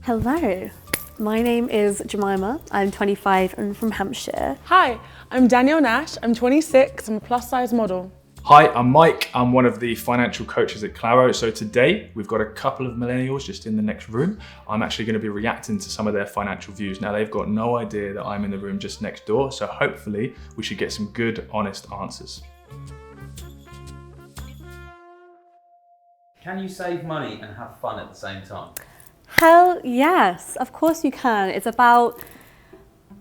Hello, my name is Jemima. I'm 25 and from Hampshire. Hi, I'm Danielle Nash. I'm 26. I'm a plus size model. Hi, I'm Mike. I'm one of the financial coaches at Claro. So today we've got a couple of millennials just in the next room. I'm actually going to be reacting to some of their financial views. Now they've got no idea that I'm in the room just next door. So hopefully we should get some good, honest answers. Can you save money and have fun at the same time? Hell yes, of course you can. It's about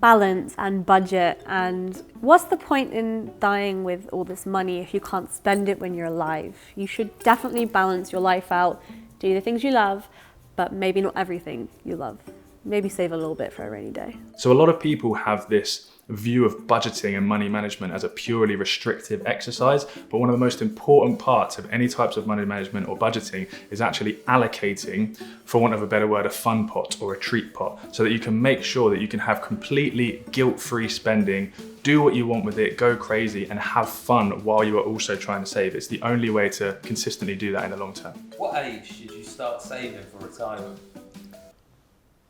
balance and budget, and what's the point in dying with all this money if you can't spend it when you're alive? You should definitely balance your life out, do the things you love, but maybe not everything you love. Maybe save a little bit for a rainy day. So a lot of people have this view of budgeting and money management as a purely restrictive exercise, but one of the most important parts of any types of money management or budgeting is actually allocating, for want of a better word, a fun pot or a treat pot, so that you can make sure that you can have completely guilt-free spending, do what you want with it, go crazy and have fun while you are also trying to save. It's the only way to consistently do that in the long term. What age should you start saving for retirement?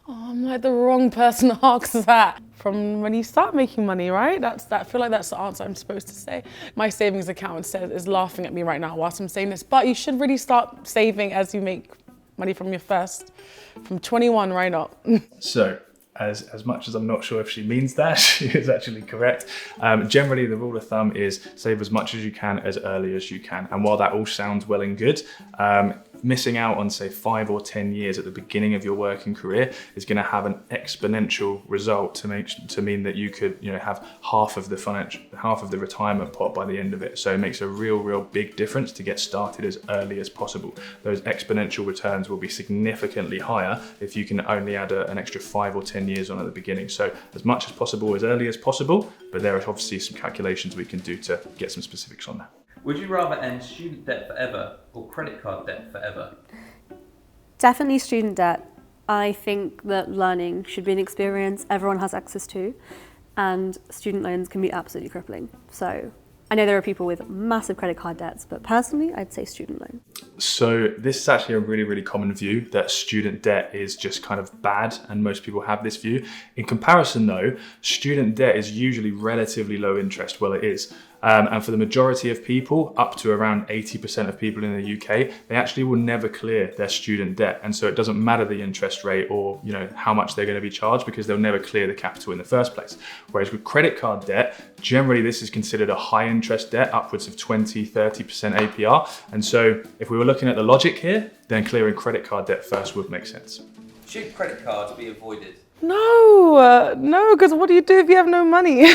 Oh, I'm like the wrong person to ask that. From when you start making money, right? I feel like that's the answer I'm supposed to say. My savings account is laughing at me right now whilst I'm saying this, but you should really start saving as you make money from 21 right up. So, as much as I'm not sure if she means that, she is actually correct. Generally, the rule of thumb is save as much as you can as early as you can. And while that all sounds well and good, missing out on say 5 or 10 years at the beginning of your working career is going to have an exponential result to mean that you could have half of the retirement pot by the end of it. So it makes a real big difference to get started as early as possible. Those exponential returns will be significantly higher if you can only add an extra 5 or 10 years on at the beginning. So as much as possible, as early as possible, but there are obviously some calculations we can do to get some specifics on that. Would you rather end student debt forever or credit card debt forever? Definitely student debt. I think that learning should be an experience everyone has access to, and student loans can be absolutely crippling. So I know there are people with massive credit card debts, but personally, I'd say student loan. So this is actually a really common view that student debt is just kind of bad, and most people have this view. In comparison though, student debt is usually relatively low interest. Well, it is. And for the majority of people, up to around 80% of people in the UK, they actually will never clear their student debt. And so it doesn't matter the interest rate or how much they're going to be charged, because they'll never clear the capital in the first place. Whereas with credit card debt, generally this is considered a high interest debt, upwards of 20-30% APR. And so if we were looking at the logic here, then clearing credit card debt first would make sense. Should credit cards be avoided? No, because what do you do if you have no money?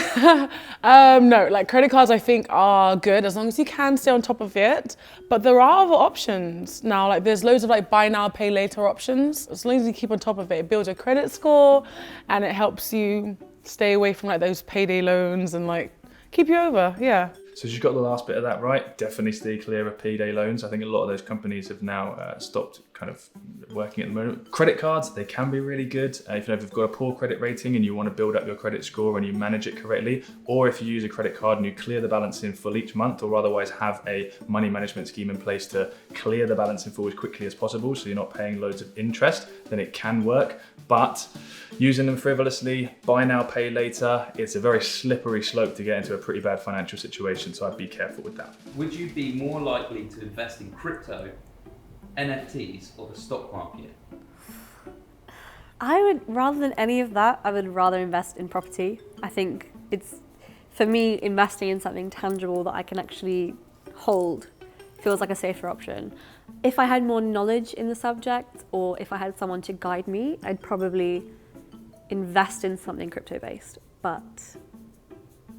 No, like credit cards I think are good as long as you can stay on top of it. But there are other options now, like there's loads of like buy now, pay later options. As long as you keep on top of it, it builds your credit score and it helps you stay away from like those payday loans and like keep you over, yeah. So you got the last bit of that right. Definitely stay clear of payday loans. I think a lot of those companies have now stopped kind of working at the moment. Credit cards, they can be really good if you've got a poor credit rating and you want to build up your credit score and you manage it correctly, or if you use a credit card and you clear the balance in full each month, or otherwise have a money management scheme in place to clear the balance in full as quickly as possible so you're not paying loads of interest, then it can work. But using them frivolously, buy now, pay later, it's a very slippery slope to get into a pretty bad financial situation, so I'd be careful with that. Would you be more likely to invest in crypto, NFTs, or the stock market? I would, rather than any of that, I would rather invest in property. I think it's, for me, investing in something tangible that I can actually hold feels like a safer option. If I had more knowledge in the subject, or if I had someone to guide me, I'd probably invest in something crypto-based, but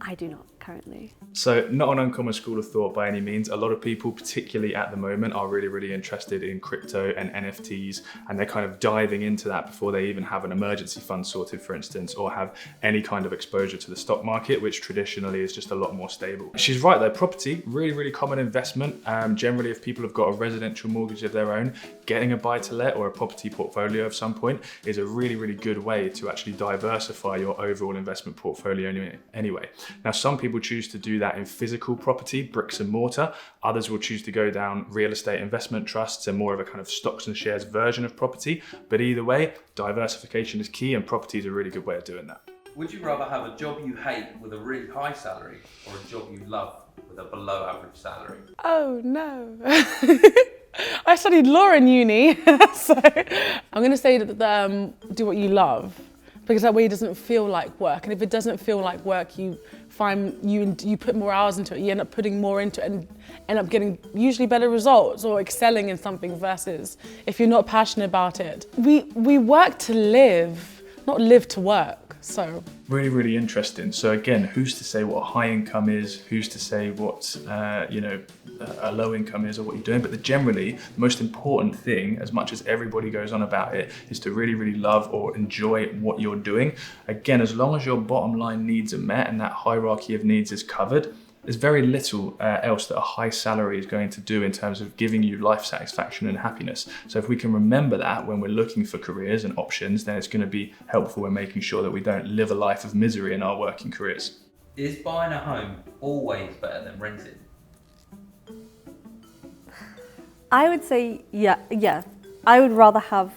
I do not currently. So not an uncommon school of thought by any means. A lot of people, particularly at the moment, are really interested in crypto and NFTs, and they're kind of diving into that before they even have an emergency fund sorted, for instance, or have any kind of exposure to the stock market, which traditionally is just a lot more stable. She's right though, property, really common investment. Generally, if people have got a residential mortgage of their own, getting a buy-to-let or a property portfolio of some point is a really good way to actually diversify your overall investment portfolio anyway. Now, some people people choose to do that in physical property, bricks and mortar. Others will choose to go down real estate investment trusts and more of a kind of stocks and shares version of property. But either way, diversification is key, and property is a really good way of doing that. Would you rather have a job you hate with a really high salary or a job you love with a below average salary? Oh no. I studied law in uni, so I'm going to say that do what you love, because that way it doesn't feel like work. And if it doesn't feel like work, you find you put more hours into it, you end up putting more into it and end up getting usually better results or excelling in something, versus if you're not passionate about it. We work to live, not live to work. So really, really interesting. So again, who's to say what high income is? Who's to say what a low income is, or what you're doing? But generally, the most important thing, as much as everybody goes on about it, is to really, really love or enjoy what you're doing. Again, as long as your bottom line needs are met and that hierarchy of needs is covered, there's very little else that a high salary is going to do in terms of giving you life satisfaction and happiness. So if we can remember that when we're looking for careers and options, then it's going to be helpful in making sure that we don't live a life of misery in our working careers. Is buying a home always better than renting? I would say, yeah. I would rather have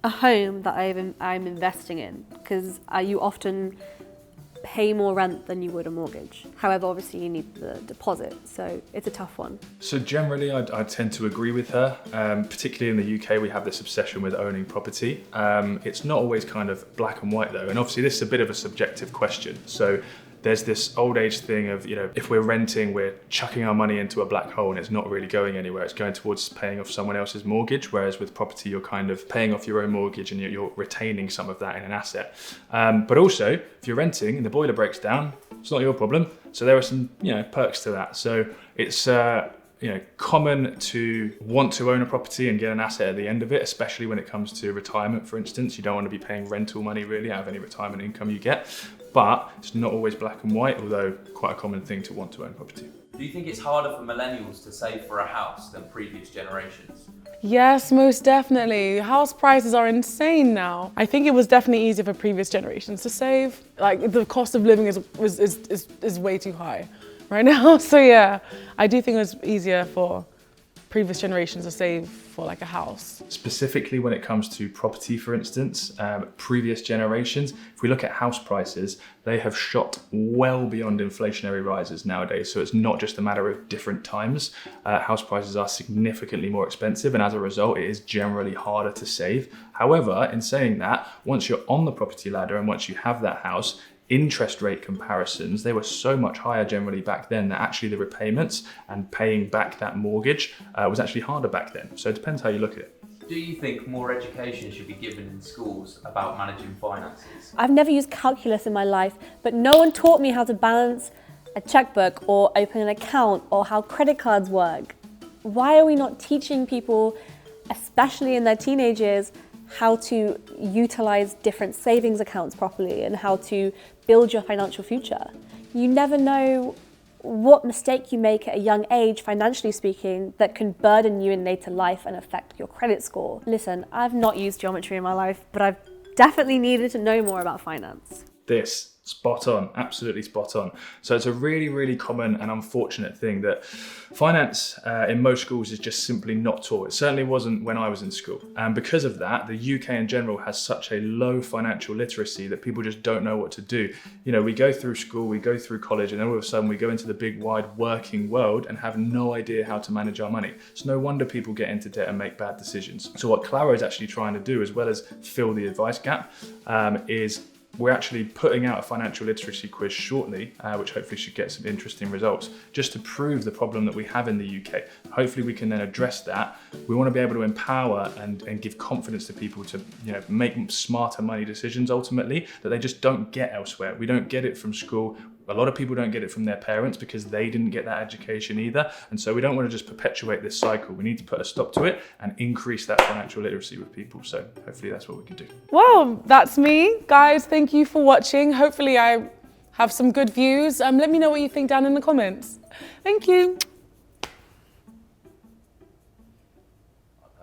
a home that I'm investing in, because you often pay more rent than you would a mortgage. However, obviously you need the deposit, so it's a tough one. So generally, I tend to agree with her. Particularly in the UK, we have this obsession with owning property. It's not always kind of black and white though, and obviously this is a bit of a subjective question. So there's this old age thing of, if we're renting, we're chucking our money into a black hole and it's not really going anywhere. It's going towards paying off someone else's mortgage, whereas with property, you're kind of paying off your own mortgage and you're retaining some of that in an asset. But also, if you're renting and the boiler breaks down, it's not your problem. So there are some, perks to that. So it's, common to want to own a property and get an asset at the end of it, especially when it comes to retirement, for instance. You don't want to be paying rental money really out of any retirement income you get. But it's not always black and white, although quite a common thing to want to own property. Do you think it's harder for millennials to save for a house than previous generations? yes, most definitely. House prices are insane now. I think it was definitely easier for previous generations to save. Like the cost of living is way too high right now. So yeah, I do think it was easier for previous generations to save for like a house. Specifically when it comes to property, for instance, previous generations, if we look at house prices, they have shot well beyond inflationary rises nowadays. So it's not just a matter of different times. House prices are significantly more expensive, and as a result, it is generally harder to save. However, in saying that, once you're on the property ladder and once you have that house, interest rate comparisons, they were so much higher generally back then that actually the repayments and paying back that mortgage was actually harder back then. So it depends how you look at it. Do you think more education should be given in schools about managing finances? I've never used calculus in my life, but no one taught me how to balance a checkbook or open an account or how credit cards work. Why are we not teaching people, especially in their teenage years, how to utilize different savings accounts properly and how to build your financial future? You never know what mistake you make at a young age, financially speaking, that can burden you in later life and affect your credit score. Listen, I've not used geometry in my life, but I've definitely needed to know more about finance. Spot on, absolutely spot on. So it's a really, really common and unfortunate thing that finance in most schools is just simply not taught. It certainly wasn't when I was in school. And because of that, the UK in general has such a low financial literacy that people just don't know what to do. You know, we go through school, we go through college, and then all of a sudden we go into the big wide working world and have no idea how to manage our money. It's no wonder people get into debt and make bad decisions. So what Claro is actually trying to do, as well as fill the advice gap, is we're actually putting out a financial literacy quiz shortly, which hopefully should get some interesting results, just to prove the problem that we have in the UK. Hopefully we can then address that. We want to be able to empower and give confidence to people to make smarter money decisions ultimately, that they just don't get elsewhere. We don't get it from school. A lot of people don't get it from their parents because they didn't get that education either. And so we don't want to just perpetuate this cycle. We need to put a stop to it and increase that financial literacy with people. So hopefully that's what we can do. Well, that's me. Guys, thank you for watching. Hopefully I have some good views. Let me know what you think down in the comments. Thank you.